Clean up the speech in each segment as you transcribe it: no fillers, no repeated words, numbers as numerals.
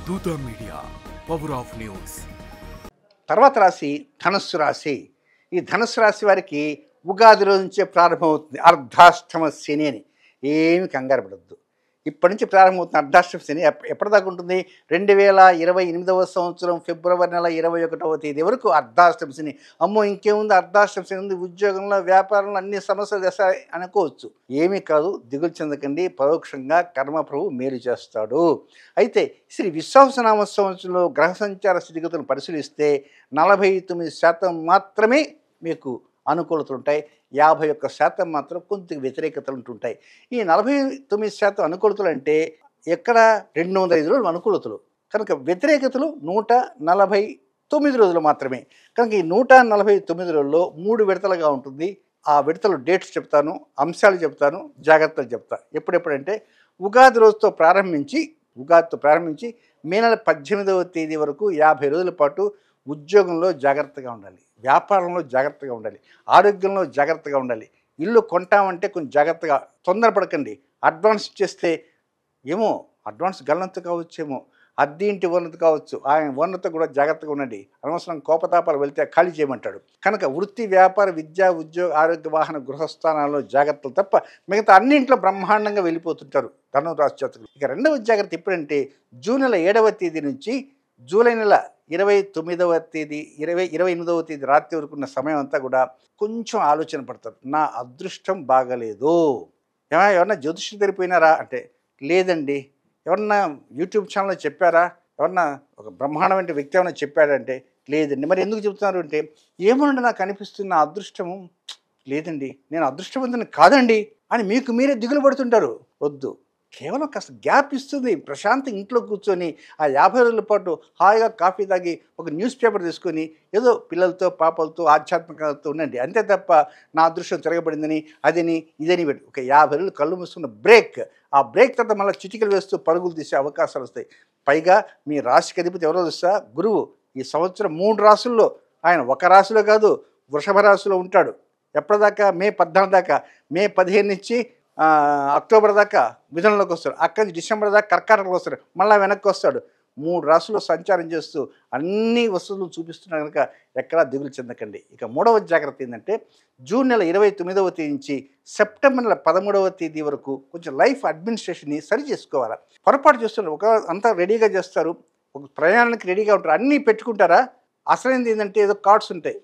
దూత media power of news. తర్వాత రాశి ధనుస్సు రాశి. ఈ ధనుస్సు రాశి వారికి ఉగాది రోజు నుంచే ప్రారంభమవుతుంది అర్ధాష్టమ శని అని. ఏమి కంగారు పడద్దు. ఇప్పటి నుంచి ప్రారంభమవుతుంది అర్ధాష్టమ శని. ఎప్పటిదాకా ఉంటుంది? 2028వ సంవత్సరం ఫిబ్రవరి నెల 21వ తేదీ వరకు అర్ధాష్టమ శని. అమ్మో ఇంకేముంది, అర్ధాష్టమ శని ఉంది, ఉద్యోగంలో వ్యాపారంలో అన్ని సమస్యలు చేస్తాయి అనుకోవచ్చు. ఏమీ కాదు, దిగులు చెందకండి. పరోక్షంగా కర్మప్రభు మేలు చేస్తాడు. అయితే శ్రీ విశ్వావసనామ సంవత్సరంలో గ్రహ సంచార స్థితిగతులను పరిశీలిస్తే 49% మాత్రమే మీకు అనుకూలతలు ఉంటాయి. 51% మాత్రం కొంత వ్యతిరేకతలు ఉంటుంటాయి. ఈ 49% అనుకూలతలు అంటే ఎక్కడ 205 రోజులు అనుకూలతలు, కనుక వ్యతిరేకతలు 149 రోజులు మాత్రమే. కనుక ఈ 149 రోజుల్లో 3 విడతలుగా ఉంటుంది. ఆ విడతలు డేట్స్ చెప్తాను, అంశాలు చెప్తాను, జాగ్రత్తలు చెప్తాను. ఎప్పుడెప్పుడంటే ఉగాదితో ప్రారంభించి మే నెల 18వ తేదీ వరకు 50 రోజుల పాటు ఉద్యోగంలో జాగ్రత్తగా ఉండాలి, వ్యాపారంలో జాగ్రత్తగా ఉండాలి, ఆరోగ్యంలో జాగ్రత్తగా ఉండాలి. ఇల్లు కొంటామంటే కొంచెం జాగ్రత్తగా, తొందరపడకండి. అడ్వాన్స్ ఇచ్చేస్తే ఏమో అడ్వాన్స్ గల్లంతు కావచ్చేమో, అద్దె ఇంటి ఓనర్ కావచ్చు, ఆయన ఓనర్తో కూడా జాగ్రత్తగా ఉండండి. అనవసరం కోపతాపాలు వెళ్తే ఖాళీ చేయమంటాడు. కనుక వృత్తి, వ్యాపార, విద్య, ఉద్యోగ, ఆరోగ్య, వాహన, గృహస్థానాల్లో జాగ్రత్తలు తప్ప మిగతా అన్నింట్లో బ్రహ్మాండంగా వెళ్ళిపోతుంటారు ధనురాశి జాతకులు. ఇక రెండవ జాగ్రత్త ఎప్పుడంటే జూన్ నెల 7వ తేదీ నుంచి జూలై నెల 29వ తేదీ 28వ తేదీ రాత్రి వరకు ఉన్న సమయం అంతా కూడా కొంచెం ఆలోచన పడతారు. నా అదృష్టం బాగలేదు. ఎవరన్నా జ్యోతిష్యం తెరిపోయినారా అంటే లేదండి. ఎవరన్నా యూట్యూబ్ ఛానల్లో చెప్పారా? ఎవరన్నా ఒక బ్రహ్మాండమైన వ్యక్తి ఏమైనా చెప్పాడంటే లేదండి. మరి ఎందుకు చెబుతున్నారు అంటే ఏమోనండి నాకు అనిపిస్తుంది నా అదృష్టము లేదండి, నేను అదృష్టవంతుని కాదండి అని మీకు మీరే దిగులు పడుతుంటారు. వద్దు, కేవలం కాస్త గ్యాప్ ఇస్తుంది. ప్రశాంతంగా ఇంట్లో కూర్చొని ఆ 50 రోజుల పాటు హాయిగా కాఫీ తాగి ఒక న్యూస్ పేపర్ తీసుకొని ఏదో పిల్లలతో పాపలతో ఆధ్యాత్మికతతో ఉండండి. అంతే తప్ప నా అదృష్టం తిరగబడిందని అదని ఇదని పెట్టి ఒక 50 రోజులు కళ్ళు మూసుకున్న బ్రేక్. ఆ బ్రేక్ తర్వాత మళ్ళీ చిటికలు వేస్తూ పరుగులు తీసే అవకాశాలు వస్తాయి. పైగా మీ రాశికి అధిపతి ఎవరో తెలుసా? గురువు. ఈ సంవత్సరం 3 రాశుల్లో ఆయన ఒక రాశిలో కాదు, వృషభ రాశిలో ఉంటాడు. ఎప్పటిదాకా? మే 14 దాకా. మే 15 నుంచి అక్టోబర్ దాకా మిథునంలోకి వస్తాడు. అక్కడి నుంచి డిసెంబర్ దాకా కర్కాటకలోకి వస్తాడు. మళ్ళీ వెనక్కి వస్తాడు. 3 రాశుల్లో సంచారం చేస్తూ అన్ని వస్తువులు చూపిస్తున్నా కనుక ఎక్కడా దిగులు చెందకండి. ఇక మూడవ జాగ్రత్త ఏంటంటే జూన్ నెల 29వ తేదీ నుంచి సెప్టెంబర్ నెల 13వ తేదీ వరకు కొంచెం లైఫ్ అడ్మినిస్ట్రేషన్ని సరి చేసుకోవాలి. పొరపాటు చేస్తున్నారు. ఒక అంతా రెడీగా చేస్తారు, ఒక ప్రయాణానికి రెడీగా ఉంటారు, అన్నీ పెట్టుకుంటారా? అసలైనది ఏంటంటే ఏదో కార్డ్స్ ఉంటాయి,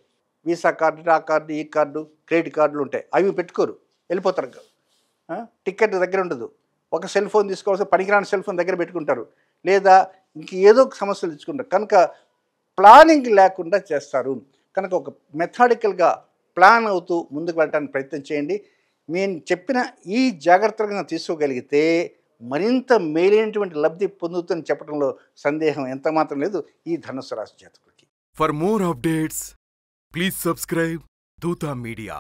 వీసా కార్డు, ఆ కార్డు, ఈ కార్డు, క్రెడిట్ కార్డులు ఉంటాయి. అవి పెట్టుకోరు, వెళ్ళిపోతారు. టికెట్ దగ్గర ఉండదు. ఒక సెల్ ఫోన్ తీసుకోవాల్సి పనికిరాని సెల్ ఫోన్ దగ్గర పెట్టుకుంటారు, లేదా ఇంక ఏదో ఒక సమస్యలు తెచ్చుకుంటారు. కనుక ప్లానింగ్ లేకుండా చేస్తారు. కనుక ఒక మెథాడికల్గా ప్లాన్ అవుతూ ముందుకు వెళ్ళడానికి ప్రయత్నం చేయండి. నేను చెప్పిన ఈ జాగ్రత్తగా తీసుకోగలిగితే మరింత మేలైనటువంటి లబ్ధి పొందుతుందని చెప్పడంలో సందేహం ఎంత మాత్రం లేదు ఈ ధనుస్సు రాశి జాతకులకి. For more updates please subscribe దూత మీడియా.